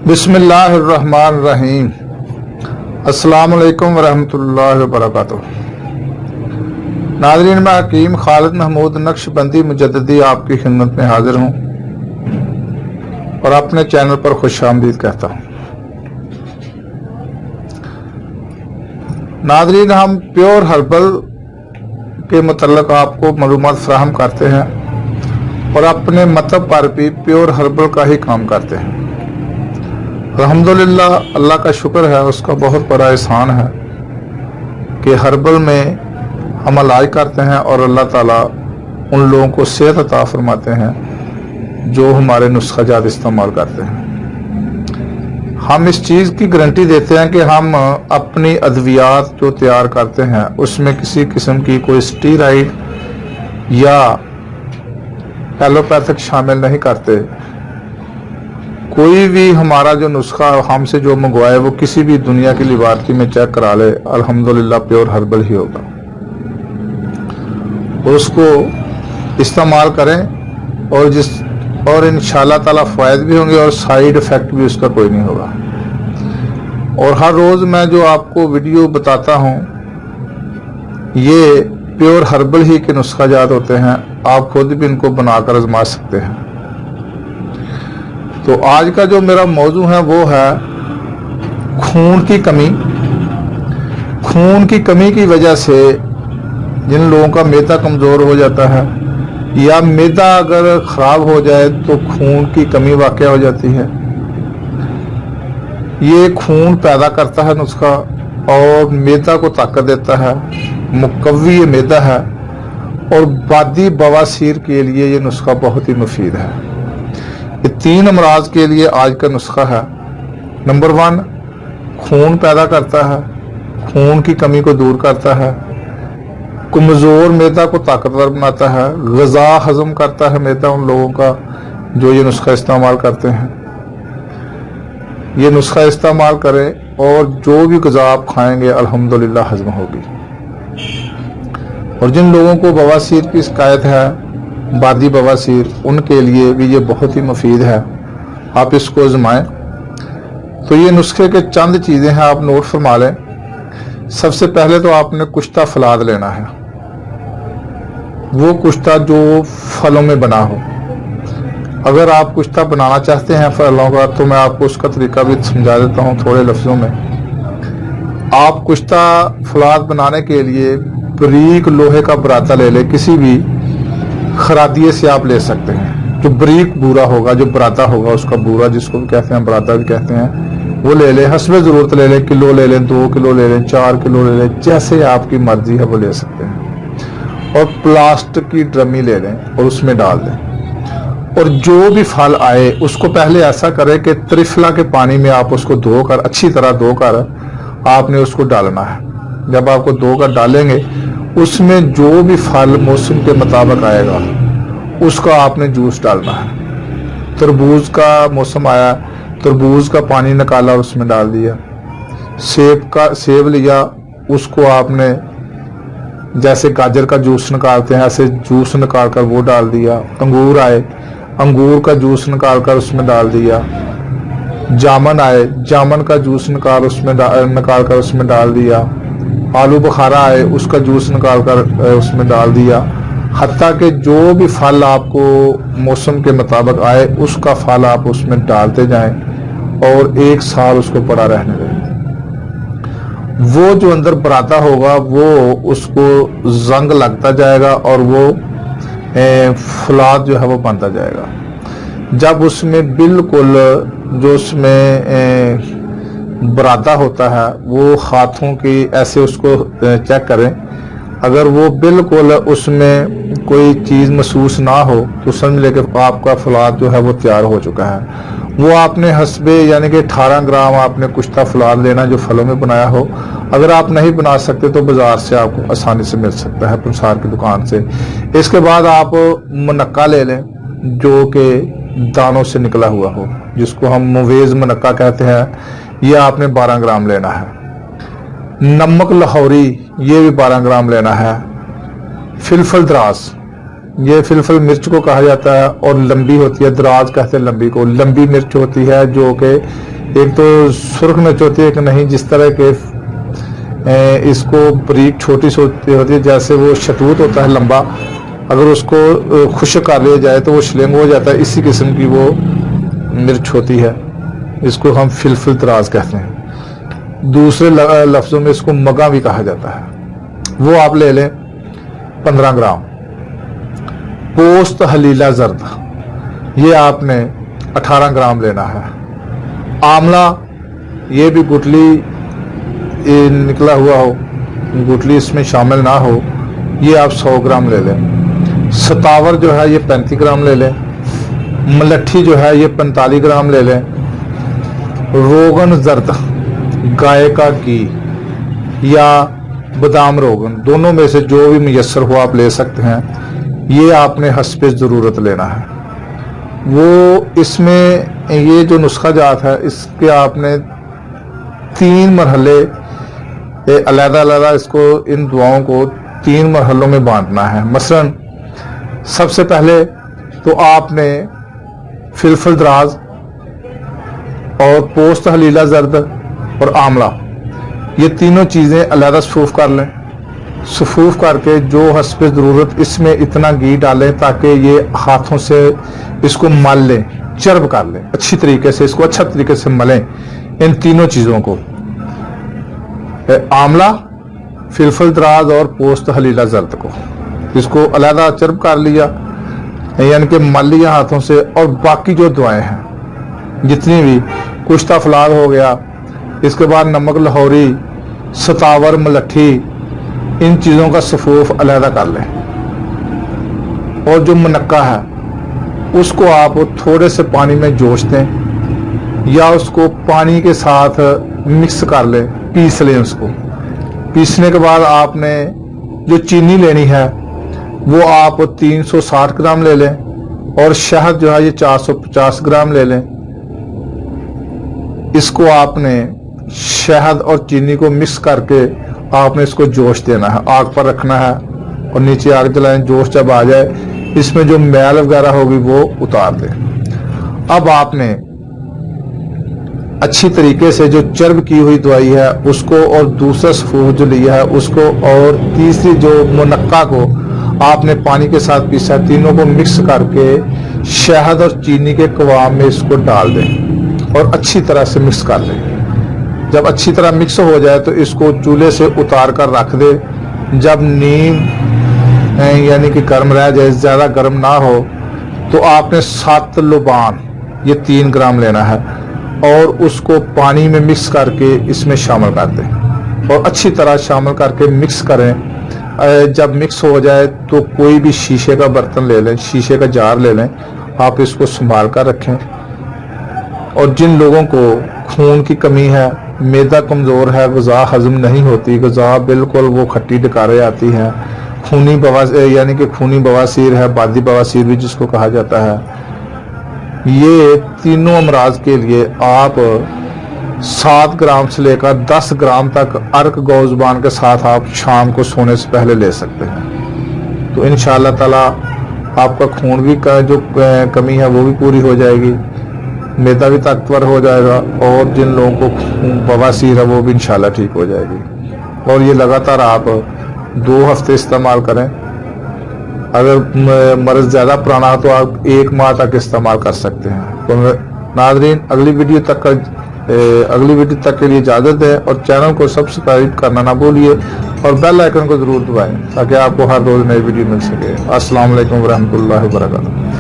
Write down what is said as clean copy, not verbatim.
बिस्मिल्लाहिर्रहमानिर्रहीम। अस्सलाम वालेकुम वरहमतुल्लाहि वबरकातुह। नाज़रीन, मैं हकीम खालिद महमूद नक्शबंदी मुजद्दिदी आपकी खिदमत में हाजिर हूँ और अपने चैनल पर खुशामदीद कहता हूँ। नाज़रीन, हम प्योर हर्बल के मुतल्लिक़ आपको मालूमात फराहम करते हैं और अपने मतलब पर भी प्योर हर्बल का ही काम करते हैं। अल्हम्दुलिल्लाह, अल्लाह का शुक्र है, उसका बहुत बड़ा एहसान है कि हर्बल में हम इलाज करते हैं और अल्लाह ताला उन लोगों को सेहत अता फरमाते हैं जो हमारे नुस्खा जात इस्तेमाल करते हैं। हम इस चीज़ की गारंटी देते हैं कि हम अपनी अद्वियात जो तैयार करते हैं उसमें किसी किस्म की कोई स्टीराइड या एलोपैथिक शामिल नहीं करते। कोई भी हमारा जो नुस्खा हमसे जो मंगवाए वो किसी भी दुनिया की लेबॉरेटरी में चेक करा ले, अल्हम्दुलिल्लाह प्योर हर्बल ही होगा। उसको इस्तेमाल करें और इंशाअल्लाह ताला फ़ायदे भी होंगे और साइड इफ़ेक्ट भी उसका कोई नहीं होगा। और हर रोज़ मैं जो आपको वीडियो बताता हूँ ये प्योर हर्बल ही के नुस्खा जात होते हैं। आप खुद भी इनको बनाकर आजमा सकते हैं। तो आज का जो मेरा मौजू है वो है खून की कमी। खून की कमी की वजह से जिन लोगों का मैदा कमज़ोर हो जाता है या मैदा अगर ख़राब हो जाए तो खून की कमी वाक़या हो जाती है। ये खून पैदा करता है नुस्खा और मैदा को ताकत देता है, मुकव्वी ये मैदा है और बादी बवासीर के लिए ये नुस्खा बहुत ही मुफीद है। ये 3 अमराज के लिए आज का नुस्खा है। नंबर 1, खून पैदा करता है, खून की कमी को दूर करता है, कमज़ोर मैदा को ताकतवर बनाता है, ग़िज़ा हज़म करता है मैदा उन लोगों का जो ये नुस्खा इस्तेमाल करते हैं। ये नुस्खा इस्तेमाल करें और जो भी ग़िज़ा आप खाएंगे अल्हम्दुलिल्लाह हज़म होगी। और जिन लोगों को बवासीर की शिकायत है, बादी बवासीर, उनके लिए भी ये बहुत ही मुफीद है। आप इसको आजमाएं। तो ये नुस्खे के चंद चीज़ें हैं, आप नोट फरमा लें। सबसे पहले तो आपने कुश्ता फलाद लेना है, वो कुश्ता जो फलों में बना हो। अगर आप कुश्ता बनाना चाहते हैं फलों का तो मैं आपको उसका तरीका भी समझा देता हूँ थोड़े लफ्ज़ों में। आप कुश्ता फलाद बनाने के लिए बारीक लोहे का बराता ले लें, किसी भी खरादिये से आप ले सकते हैं। जो बारीक बूरा होगा, जो बराता होगा, उसका बूरा जिसको भी कहते हैं, बराता भी कहते हैं, वो ले लें। हस्बे ज़रूरत ले लें, किलो ले लें, 2 किलो ले लें, 4 किलो ले लें, जैसे आपकी मर्जी है वो ले सकते हैं। और प्लास्टिक की ड्रमी ले लें और उसमें डाल दें। और जो भी फल आए उसको पहले ऐसा करें कि त्रिफला के पानी में आप उसको धोकर, अच्छी तरह धोकर आपने उसको डालना है। जब आपको धोकर डालेंगे उसमें जो भी फल मौसम के मुताबिक आएगा उसका आपने जूस डालना है। तरबूज का मौसम आया, तरबूज का पानी निकाला उसमें डाल दिया। सेब लिया, उसको आपने जैसे गाजर का जूस निकालते हैं ऐसे जूस निकाल कर वो डाल दिया। अंगूर आए, अंगूर का जूस निकाल कर उसमें डाल दिया। जामन आए, जामन का जूस निकाल कर उसमें डाल दिया। आलू बुखारा आए, उसका जूस निकाल कर उसमें डाल दिया। हत्ता कि जो भी फल आपको मौसम के मुताबिक आए उसका फल आप उसमें डालते जाएं और 1 साल उसको पड़ा रहने दें। वो जो अंदर बराता होगा वो उसको जंग लगता जाएगा और वो फलाद जो है वो बनता जाएगा। जब उसमें बिल्कुल जो उसमें बराता होता है वो हाथों की ऐसे उसको चेक करें। अगर वो बिल्कुल उसमें कोई चीज़ महसूस ना हो तो समझ लें कि आपका फलाद जो है वो तैयार हो चुका है। वो आपने हस्बे यानी कि 18 ग्राम आपने कुश्ता फलाद लेना जो फलों में बनाया हो। अगर आप नहीं बना सकते तो बाज़ार से आपको आसानी से मिल सकता है, पंसार की दुकान से। इसके बाद आप मुनक्का ले लें जो कि दानों से निकला हुआ हो, जिसको हम मुवेज़ मुनक्का कहते हैं। ये आपने 12 ग्राम लेना है। नमक लाहौरी ये भी 12 ग्राम लेना है। फिलफल दराज, ये फिलफल मिर्च को कहा जाता है और लंबी होती है, दराज कहते हैं लंबी को। लंबी मिर्च होती है जो कि एक तो सुर्ख मिर्च होती है कि नहीं, जिस तरह के इसको बारीक छोटी सी होती है, जैसे वो शतूत होता है लंबा, अगर उसको खुश्क कर लिया जाए तो वो शलिंग हो जाता है, इसी किस्म की वो मिर्च होती है। इसको हम फिलफिल तराज कहते हैं। दूसरे लफ्ज़ों में इसको मगा भी कहा जाता है। वो आप ले लें 15 ग्राम। पोस्त हलीला जर्द, ये आपने 18 ग्राम लेना है। आंवला, ये भी गुठली निकला हुआ हो, गुठली इसमें शामिल ना हो, ये आप 100 ग्राम ले लें। सतावर जो है ये 35 ग्राम ले लें। मलट्ठी जो है ये 45 ग्राम ले लें। रोगन जर्द, गाय का घी या बादाम रोगन, दोनों में से जो भी मुयस्सर हो आप ले सकते हैं। ये आपने हस्बे ज़रूरत लेना है। वो इसमें ये जो नुस्खा जात है, इसके आपने 3 मरहले अलग-अलग इसको, इन दुआओं को 3 मरहलों में बांटना है। मसलन सबसे पहले तो आपने फिलफिल दराज और पोस्त हलीला जर्द और आंवला, ये तीनों चीज़ें अलग सफूफ कर लें। सफूफ करके जो हस्बे ज़रूरत इसमें इतना घी डालें ताकि ये हाथों से इसको मल लें, चर्ब कर लें, अच्छी तरीके से इसको अच्छा तरीके से मलें। इन तीनों चीज़ों को, आंवला, फिलफिल दराज और पोस्त हलीला जर्द को, इसको अलहदा चर्ब कर लिया, यानी कि मल लिया हाथों से। और बाकी जो दवाएं हैं जितनी भी, कुश्ता फलाद हो गया, इसके बाद नमक लाहौरी, सतावर, मलट्ठी, इन चीज़ों का सफूफ अलहदा कर लें। और जो मुनक्का है उसको आप थोड़े से पानी में जोश दें या उसको पानी के साथ मिक्स कर लें, पीस लें। उसको पीसने के बाद आपने जो चीनी लेनी है वो आप 360 ग्राम ले लें। और शहद जो है ये 450 ग्राम ले लें। इसको आपने शहद और चीनी को मिक्स करके आपने इसको जोश देना है, आग पर रखना है और नीचे आग जलाएं। जोश जब आ जाए इसमें जो मैल वगैरह होगी वो उतार दें। अब आपने अच्छी तरीके से जो चर्ब की हुई दवाई है उसको और दूसरा सफूफ जो लिया है उसको और तीसरी जो मुनक्का को आपने पानी के साथ पीसा, तीनों को मिक्स करके शहद और चीनी के कवाब में इसको डाल दें और अच्छी तरह से मिक्स कर लें। जब अच्छी तरह मिक्स हो जाए तो इसको चूल्हे से उतार कर रख दे। जब नीम यानी कि गर्म रह जाए, ज़्यादा गर्म ना हो, तो आपने 7 लुबान, ये 3 ग्राम लेना है और उसको पानी में मिक्स करके इसमें शामिल कर दें और अच्छी तरह शामिल करके मिक्स करें। जब मिक्स हो जाए तो कोई भी शीशे का बर्तन ले लें, शीशे का जार ले लें, आप इसको संभाल कर रखें। और जिन लोगों को खून की कमी है, मैदा कमज़ोर है, ग़िज़ा हज़म नहीं होती, ग़िज़ा बिल्कुल वो खट्टी डकारे आती हैं, खूनी बवासीर यानी कि खूनी बवासीर है, बादी बवासीर भी जिसको कहा जाता है, ये तीनों अमराज के लिए आप 7 ग्राम से लेकर 10 ग्राम तक अर्क गौ ज़ुबान के साथ आप शाम को सोने से पहले ले सकते हैं। तो इंशाअल्लाह ताला आपका खून भी का जो कमी है वो भी पूरी हो जाएगी, मैदा भी ताकतवर हो जाएगा और जिन लोगों को बवासीर है वो भी इंशाअल्लाह ठीक हो जाएगी। और ये लगातार आप 2 हफ्ते इस्तेमाल करें। अगर मर्ज़ ज़्यादा पुराना हो तो आप 1 माह तक इस्तेमाल कर सकते हैं। तो नाज़रीन, अगली वीडियो तक के लिए इजाज़त है और चैनल को सब्सक्राइब करना ना भूलिए और बेल आइकन को ज़रूर दबाएं ताकि आपको हर रोज़ नई वीडियो मिल सके। अस्सलाम वालेकुम व रहमतुल्लाहि व बरकातहू।